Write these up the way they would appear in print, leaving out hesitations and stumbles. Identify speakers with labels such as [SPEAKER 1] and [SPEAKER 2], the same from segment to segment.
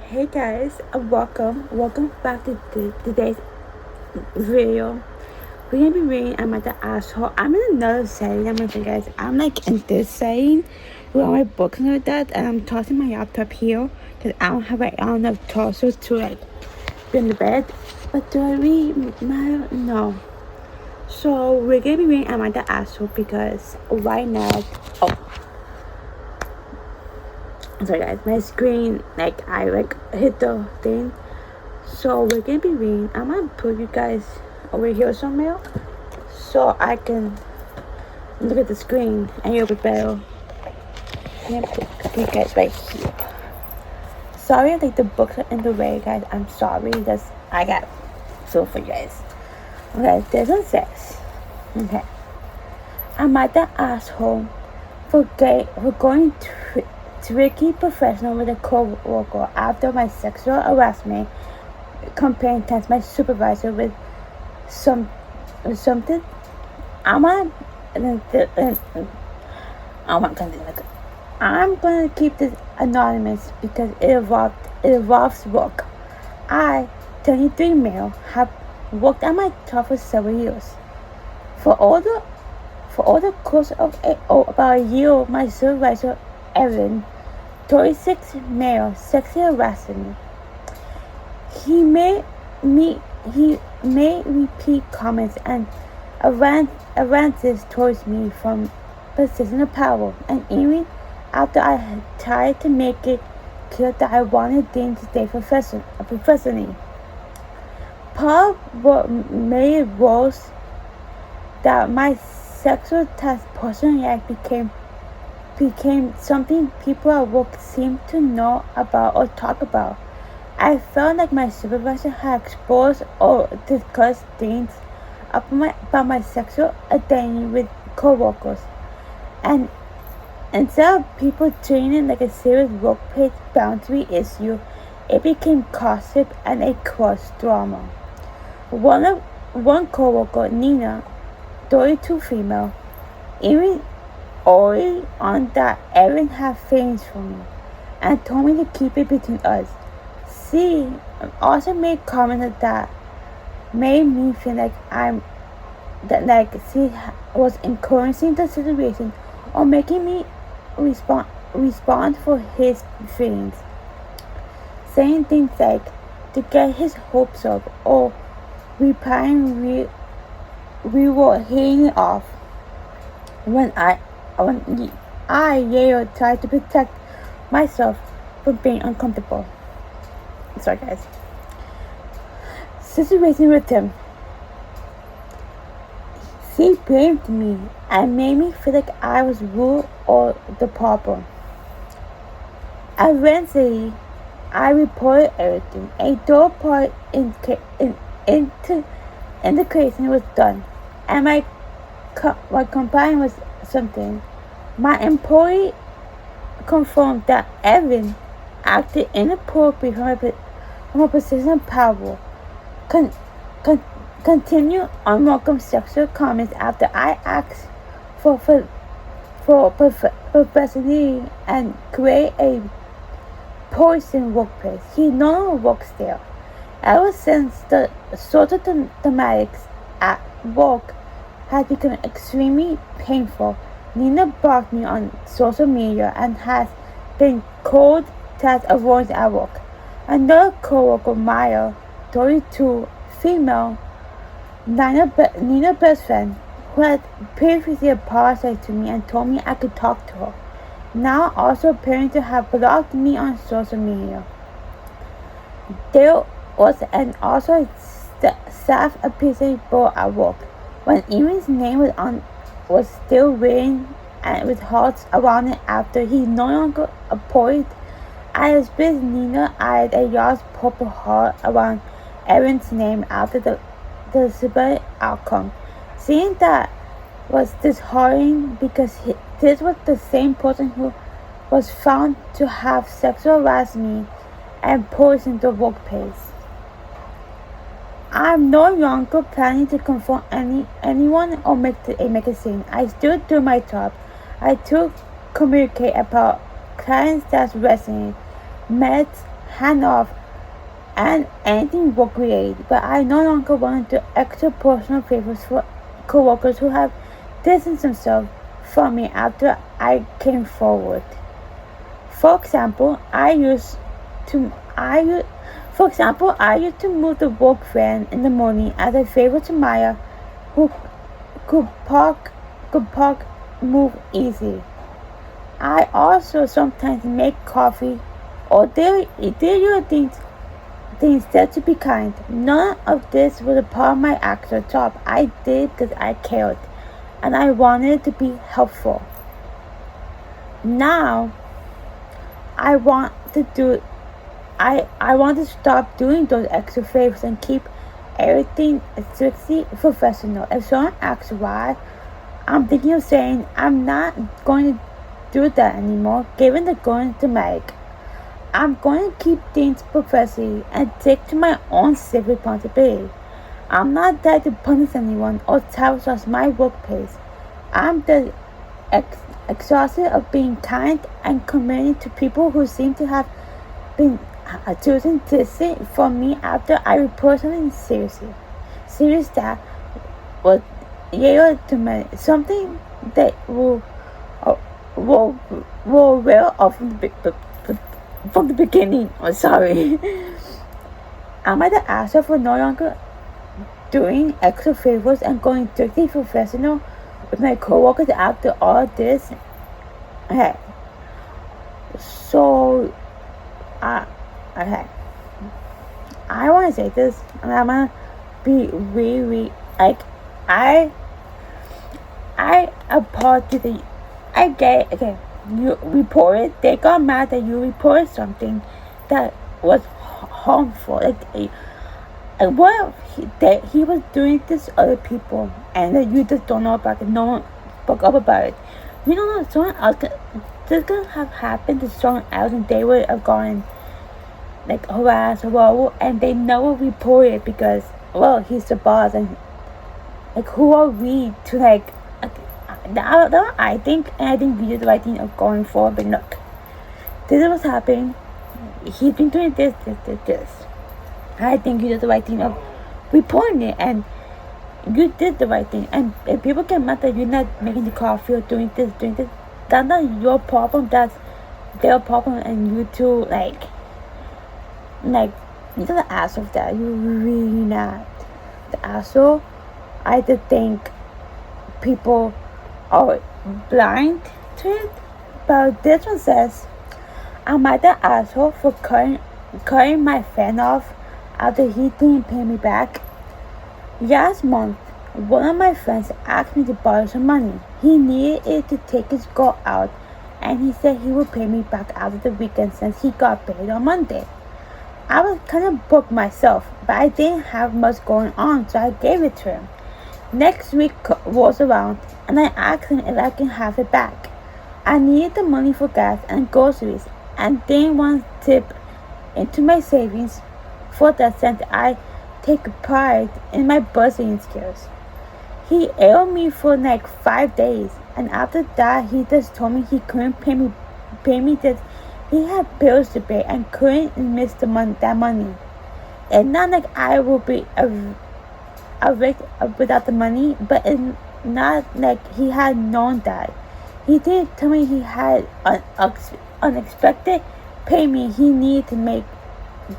[SPEAKER 1] Hey guys, welcome back to today's video. We're gonna be reading I'm at the asshole. I'm in another setting. I'm with you guys. I'm like in this setting with all my books and like that, and I'm tossing my laptop here because I don't have torso to like be in the bed. But do I read my no? So we're gonna be reading I'm at the asshole because right now. Oh, sorry guys, my screen I hit the thing. So we're gonna be reading. I'm gonna put you guys over here somewhere so I can look at the screen and you'll be better. I'm gonna put you guys right here. Sorry if the books are in the way, guys. I'm sorry. I got feel for you guys. Okay, this one says, okay, I'm at the asshole for going tricky professional with a co-worker after my sexual harassment comparing against my supervisor with something. I'm gonna keep this anonymous because it involves work. I, 23 male, have worked at my job for several years. For all the course of about a year, my supervisor, Evan, 36 male, sexually harassed me. He made repeat comments and advances towards me from position of power, and even after I had tried to make it clear that I wanted things to stay professionally. Part what made it worse that my sexual test personally became something people at work seemed to know about or talk about. I felt like my supervisor had exposed or discussed things about my sexual identity with coworkers, and instead of people treating it like a serious workplace boundary issue, it became gossip and a cross drama. One coworker, Nina, 32 female, even early on that Erin had feelings for me and told me to keep it between us. She also made comments that made me feel like she was encouraging the situation or making me respond for his feelings, saying things like to get his hopes up or replying we were hitting it off when I tried to protect myself from being uncomfortable. Sorry guys. Situation with him. She blamed me and made me feel like I was rude or the problem. Eventually, I reported everything. A third part integration was done, and my complaint was something. My employee confirmed that Evan acted inappropriately from a position of power. Continue unwelcome sexual comments after I asked for professionally and create a poison workplace. He no longer works there. Ever since the social dynamics at work has become extremely painful, Nina blocked me on social media and has been cold as avoidance at work. Another coworker, Maya, 32, female, Nina's best friend, who had previously apologized to me and told me I could talk to her, now also appearing to have blocked me on social media. There was also a staff appreciation board at work. When Ewan's name was still written and with hearts around it after he no longer appointed, I suspect Nina added a large purple heart around Aaron's name after the disability outcome. Seeing that was disheartening because this was the same person who was found to have sexual harassed me and poisoned the workplace. I'm no longer planning to confront anyone or make a scene. I still do my job. I still communicate about clients that resonate, meds hand off and anything work related, but I no longer want to do extra personal favors for coworkers who have distanced themselves from me after I came forward. For example, to I I used to move the work van in the morning as a favor to Maya, who could park could park move easy. I also sometimes make coffee or daily things that to be kind. None of this was a part of my actual job. I did because I cared and I wanted to be helpful. Now I want to do I want to stop doing those extra favors and keep everything strictly professional. If someone asks why, I'm thinking of saying I'm not going to do that anymore, given the going to make. I'm going to keep things professionally and take to my own civic responsibility. I'm not there to punish anyone or sabotage my workplace. I'm the exhausted of being kind and committed to people who seem to have been choosing distance from me after I reported something serious that was something that uh, will well off from the beginning. I'm sorry. Am I the asshole for no longer doing extra favors and going strictly professional with my coworkers after all of this? Okay. So, okay. I want to say this, and I'm gonna be really like I apologize. I get okay. You reported. They got mad that you reported something that was harmful. What if he was doing this to other people, and that you just don't know about it. No one spoke up about it. You don't know someone else. This could have happened to someone else, and they would have gone like harassed or whatever, and they never report it because he's the boss, and like who are we to I think we did the right thing of going forward, but look, this is what's happening. He's been doing this. I think you did the right thing of reporting it, and you did the right thing. And if people get mad that you're not making the coffee or doing this, that's not your problem. That's their problem, and you two you're the asshole of that. You're really not the asshole. I just think people are blind to it. But this one says, am I the asshole for cutting my fan off after he didn't pay me back? Last month, one of my friends asked me to borrow some money. He needed it to take his girl out, and he said he would pay me back after the weekend since he got paid on Monday. I was kind of broke myself, but I didn't have much going on, so I gave it to him. Next week was around, and I asked him if I can have it back. I needed the money for gas and groceries, and didn't want to tip into my savings for that since I take pride in my budgeting skills. He owed me for 5 days, and after that he just told me he couldn't pay me that he had bills to pay and couldn't miss that money. It's not like I will be evicted without the money, but it's not like he had known that. He didn't tell me he had unexpected payment he needed to make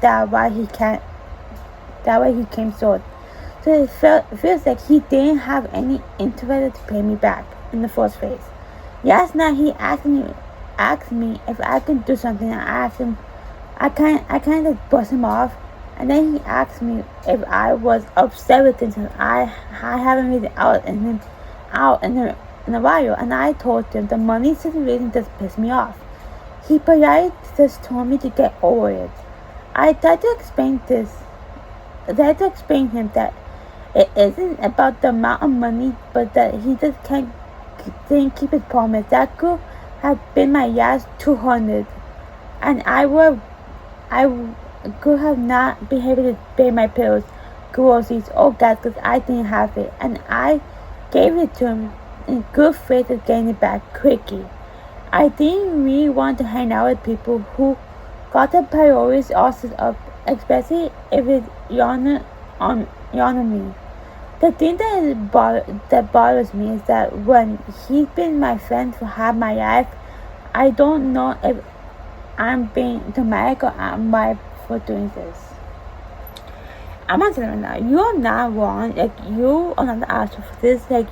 [SPEAKER 1] that why he can't. That way he came short. So it feels like he didn't have any interest to pay me back in the first place. Last night he asked me if I could do something. I asked him. I kind of brushed him off, and then he asked me if I was upset with him. Since I haven't really out in a while, and I told him the money situation just pissed me off. He politely just told me to get over it. I tried to explain him that it isn't about the amount of money, but that he just didn't keep his promise. That could have been my last 200, and I could have not been able to pay my bills, groceries, or gas because I didn't have it, and I gave it to him in good faith of getting it back quickly. I didn't really want to hang out with people who Got the priorities all set up, especially if it's on me. The thing that bothers me is that when he's been my friend for half my life, I don't know if I'm being dramatic or I'm right for doing this. I'm not telling you right now, you're not wrong. Like, you are not the asshole for this. Like,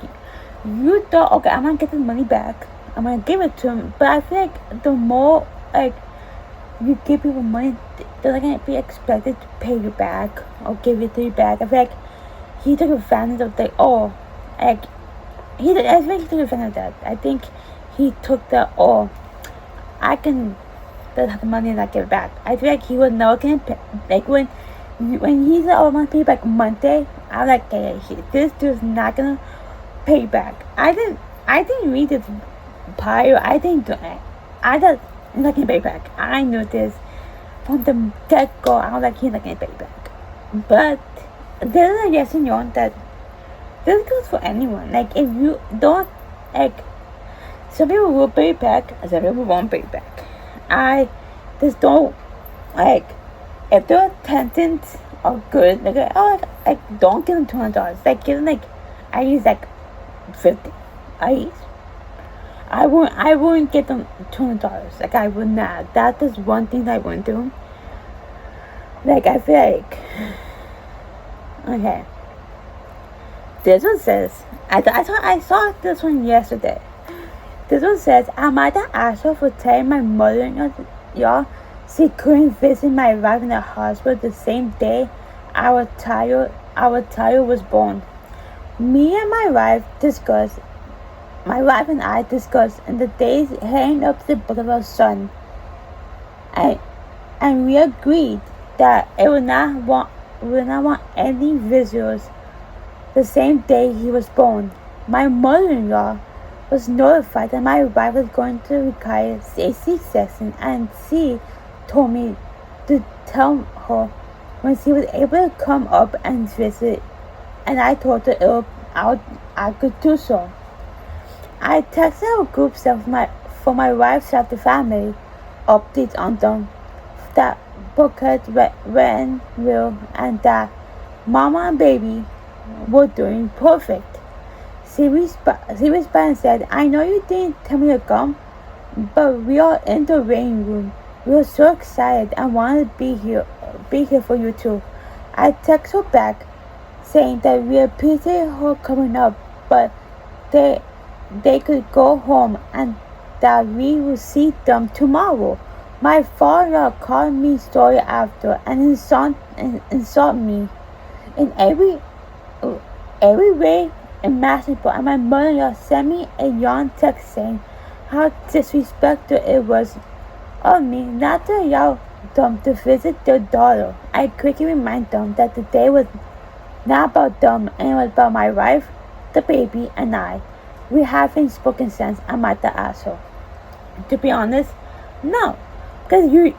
[SPEAKER 1] you thought, okay, I'm gonna get the money back. I'm gonna give it to him. But I feel like the more, like, you give people money, they're not gonna be expected to pay you back or give it to you back. I feel like he took advantage of, like, oh, like, I think he took advantage of that. I think he took the, oh, I can have the money and not give it back. I feel like he would never can pay. Like, when he said, oh, I'm gonna pay you back Monday, I'm like, okay, this dude's not gonna pay you back. I didn't read this prior. I thought he's not gonna pay you back. I knew this from the get-go. I was like, he's not gonna pay you back. But there's a yes and no that this goes for anyone. Like, if you don't, like, some people will pay you back, some people won't pay you back. I just don't, like, if their intentions are good, like, oh, like, don't give them $200. Like, give them, like, at least, like, 50. At least. I wouldn't give them $200. Like, I would not. That is one thing I wouldn't do. Like, I feel like, okay. This one says, I saw this one yesterday. This one says, am I the asshole for telling my mother-in-law she couldn't visit my wife in the hospital the same day our child was born? Me and my wife and I discussed in the days heading up to the birth of our son, and we agreed that we would not want any visitors the same day he was born. My mother-in-law was notified that my wife was going to require a C-section, and she told me to tell her when she was able to come up and visit, and I told her I could do so. I texted our group for my wife's side of the family updates on them, that Booker, Ren, Will, and that Mama and Baby were doing perfect. She responded and said, I know you didn't tell me to come, but we are in the waiting room. We are so excited and wanted to be here for you too. I texted her back saying that we appreciate her coming up, but they could go home and that we will see them tomorrow. My father called me story after and insult me in every way imaginable, and my mother-in-law sent me a young text saying how disrespectful it was of me not to allow them to visit their daughter. I quickly remind them that the day was not about them and it was about my wife, the baby, and I. We haven't spoken since. I'm at the asshole. To be honest, no, because you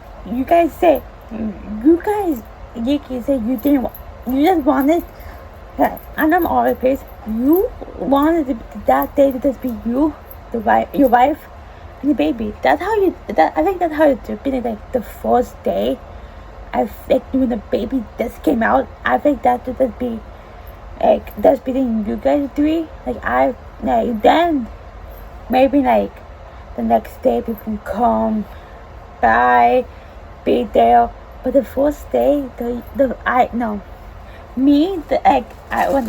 [SPEAKER 1] guys say you just wanted. And I'm all over the place. You wanted that day to just be you, your wife, and the baby. I think that's how you do it. Like the first day, I think when the baby just came out, I think that would just be like that's between you guys three. Then maybe like the next day people can come by, be there. But the first day, when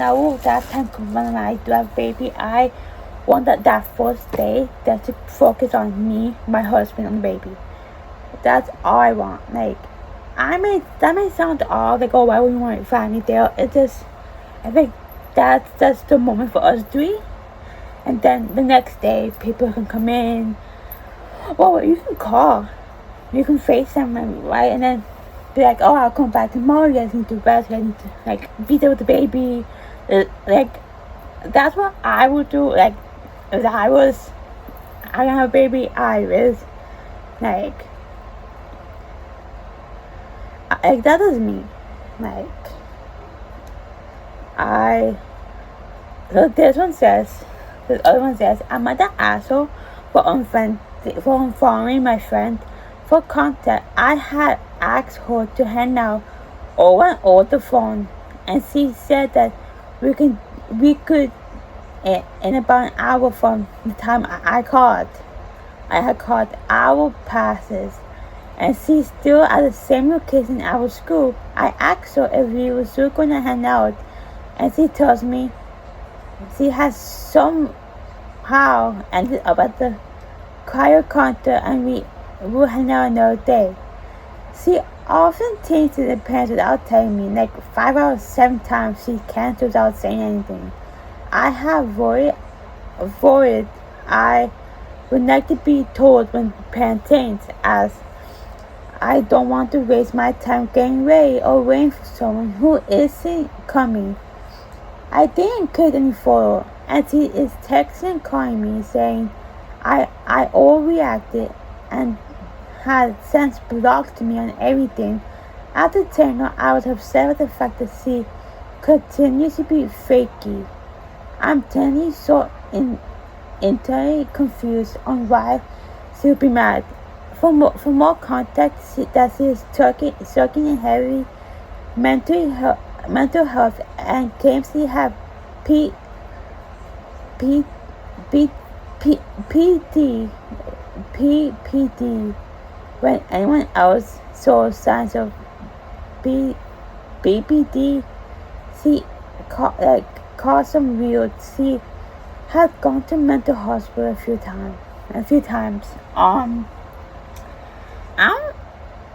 [SPEAKER 1] I will that time come when I do have baby, I want that first day that to focus on me, my husband, and the baby. That's all I want. Like, that may sound odd, like, oh, why would you want your family there? It's just, I think that's just the moment for us three. And then the next day, people can come in. Well, you can call. You can FaceTime, right? And then be like, oh, I'll come back tomorrow. You guys need to rest. You guys need to, like, be there with the baby. Like, that's what I would do. Like, if I have a baby, I was, like, that is me. Like, so this other one says, am I the asshole for unfollowing my friend For contact, I had asked her to hang out over the phone, and she said that we could in about an hour from the time I called. I had called. Hour passes, and she's still at the same location at our school. I asked her if we were still gonna hang out, and she tells me she has somehow ended up at the choir concert, and we will hang out another day. She often changes the plans without telling me, like 5 hours, 7 times she cancels without saying anything. I have worried I would like to be told when plans change, as I don't want to waste my time getting ready or waiting for someone who isn't coming. I didn't create any photo, and she is texting and calling me saying I overreacted and had since blocked me on everything. After telling her I was upset with the fact that she continues to be fakey. I'm telling so entirely confused on why she would be mad. For more context, that she is sucking in heavy mental health and claims she have P, P, P, P, PT, PPD when anyone else saw signs of BPD. She caused some weird. She had gone to mental hospital a few times. I'm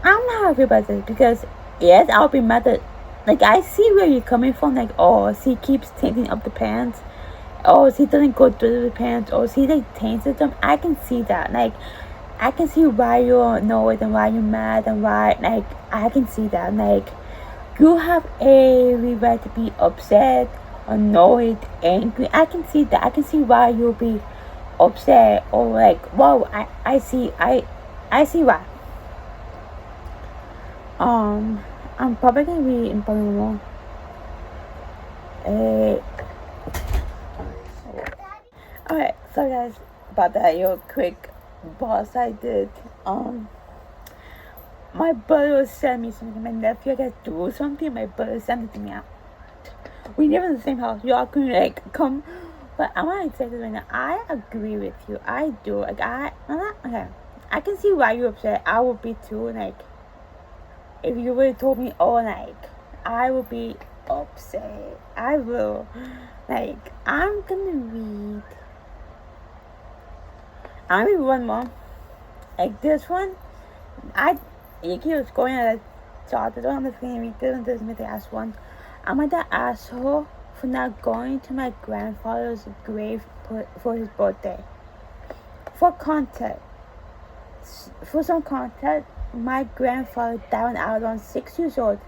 [SPEAKER 1] not happy about this because yes, I'll be mad at. Like, I see where you're coming from. Like, oh, she keeps taking up the pants. Oh, she doesn't go through the pants. Oh, she like tainted them. I can see that. Like, I can see why you're annoyed and why you're mad and why, like, I can see that. Like, you have every right to be upset, annoyed, angry. I can see that. I can see why you'll be upset or like, whoa, I see why. I'm probably gonna be in Panama. Alright, so guys, about that your quick boss I did. My brother sent me something. My nephew got to do something. My brother sent it to me out. We live in the same house. Y'all can like come, but I want to say this right now. I agree with you. I do. Like okay. I can see why you're upset. I would be too. Like, if you would have told me, oh, like, I would be upset. I will. Like, I'm gonna read one more. Like, this one, Iki was going at this one. I'm just gonna read this one. This is the last one. I'm gonna ask her for not going to my grandfather's grave for his birthday. For some context, my grandfather died when I was around 6 years old,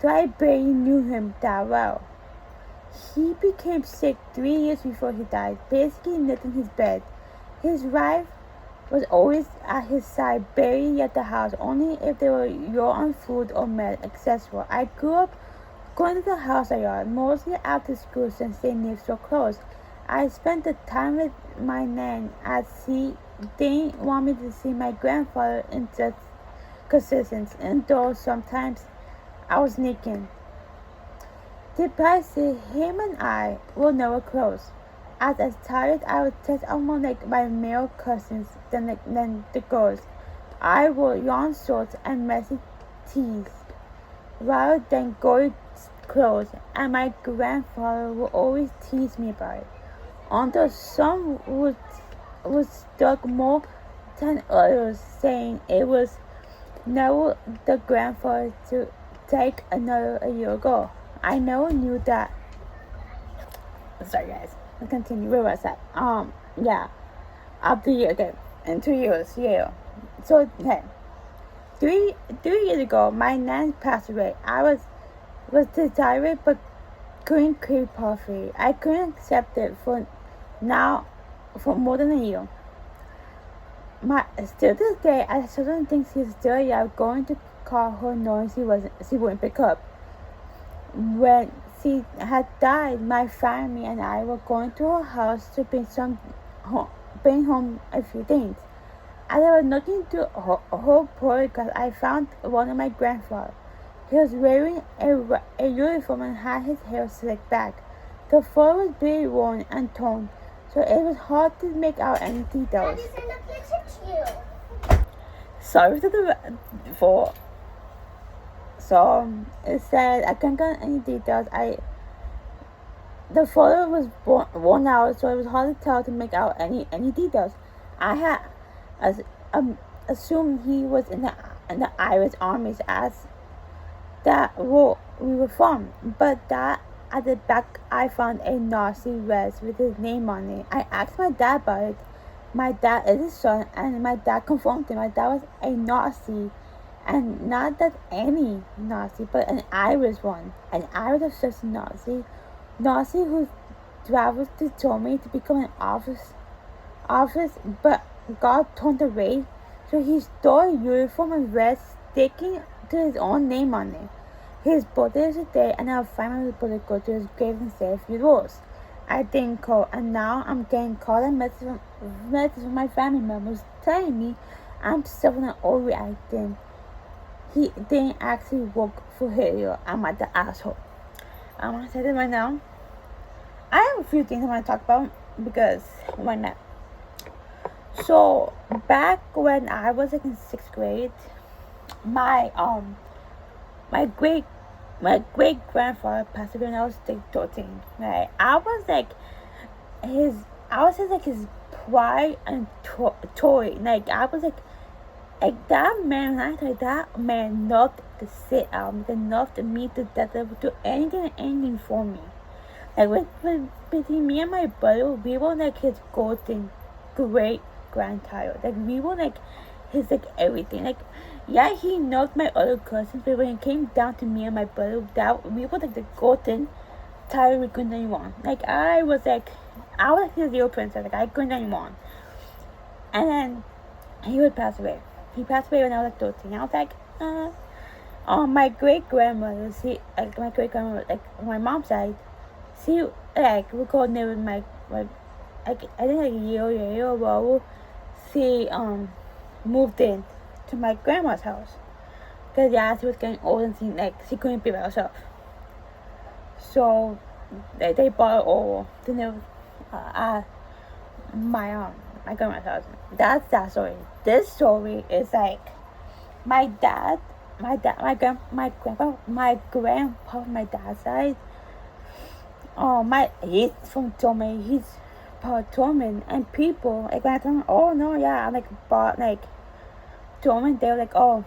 [SPEAKER 1] so I barely knew him that well. He became sick 3 years before he died, basically lived in his bed. His wife was always at his side, barely at the house, only if they were low on food or med accessible. I grew up going to the house a lot, mostly after school since they lived so close. I spent the time with my nan as she didn't want me to see my grandfather in such consistence, and though sometimes I was sneaking. Surprisingly, him and I were never close. As tired, I would test out more like my male cousins than the girls. I wore long shorts and messy tees rather than gory clothes, and my grandfather would always tease me about it. Although some would stuck more than others, saying it was never the grandfather to take another a year ago. I never knew that. Sorry guys, let's continue. Where was that? Yeah. After year, okay, in 2 years, yeah. So okay, three years ago, my nan passed away. I was desired but couldn't crave coffee. I couldn't accept it for more than a year. Still to this day, I still don't think she's still alive. Going to call her knowing she wouldn't pick up. When she had died, my family and I were going to her house to bring home a few things. As I was looking through a whole podcast, I found one of my grandfather. He was wearing a uniform and had his hair slicked back. The fur was very worn and torn, so it was hard to make out any details. Sorry for so it said I couldn't get any details. The photo was worn out, so it was hard to tell to make out any details. I had assumed he was in the Irish armies, as that where we were from, but that at the back I found a Nazi vest with his name on it. I asked my dad about it. My dad is his son, and my dad confirmed it. My dad was a Nazi, and not that any Nazi, but an Irish one. An Irish obsessed Nazi who travels to Germany to become an office, but got turned away, so he stole a uniform and vest sticking to his own name on it. His birthday is today, and I'll finally able to go to his grave and say a few words. I didn't call, and now I'm getting called and messages from my family members telling me I'm suffering and overreacting. He didn't actually work for Hitler. I'm at the asshole. I'm gonna say this right now. I have a few things I want to talk about because why not? So back when I was like in 6th grade, my great grandfather passed away when I was like 13. Right, I was his pride and toy. Like I was like that man. I thought that man loved to sit out, enough to me to death, to do anything for me. Like between me and my brother, we were like his golden great grandchild. Like we were like his like everything. Like yeah, he knocked my other cousins, but when it came down to me and my brother, that we were like the golden child we couldn't anyone. Like I was like his little princess. Like I couldn't anyone. And then he would pass away. He passed away when I was like 13. I was like, my great grandmother, like my mom's side, she like we called near my like I think like a year ago, she moved in to my grandma's house because yeah, she was getting old and she couldn't be by herself. So they bought her over to live my grandma's house. That's that story. This story is like my grandpa, my dad's side. He's from Germany. He's part German, and people like when I tell them, oh no, yeah, I'm like part like German. They're like, oh,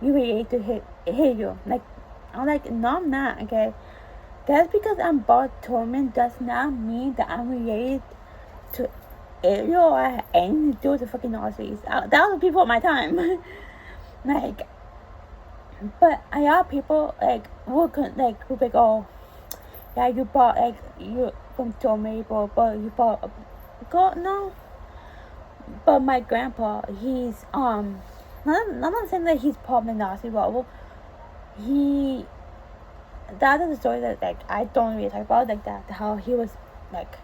[SPEAKER 1] you related to hate you. Like I'm like, no, I'm not. Okay, that's because I'm part German does not mean that I'm related to Ariel or I had anything to do with the fucking Nazis. That was the people at my time. Like, but a lot of people like would like, oh, yeah, you bought like you from Germany, but you bought God no. But my grandpa, he's not saying that he's part of the Nazi bubble. That is a story that like I don't really talk about like that. How he was like,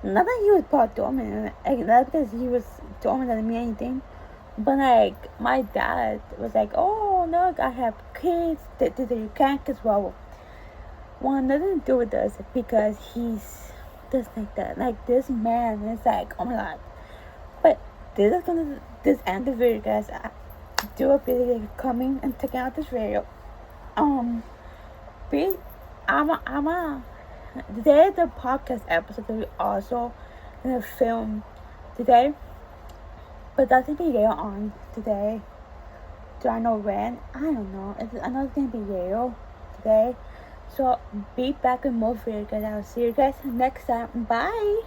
[SPEAKER 1] not that he was part German, like not because he was German doesn't mean anything. But like my dad was like, oh look, I have kids that you can't as well. Well, nothing to do with this because he's just like that. Like this man is like, oh my god. But this end the video, guys. I do appreciate you coming and checking out this video. Please, today the podcast episode that we also gonna film today. But that's gonna be later on today. Do I know when? I don't know. I know it's gonna be later today. So be back with more videos, guys. I will see you guys next time. Bye.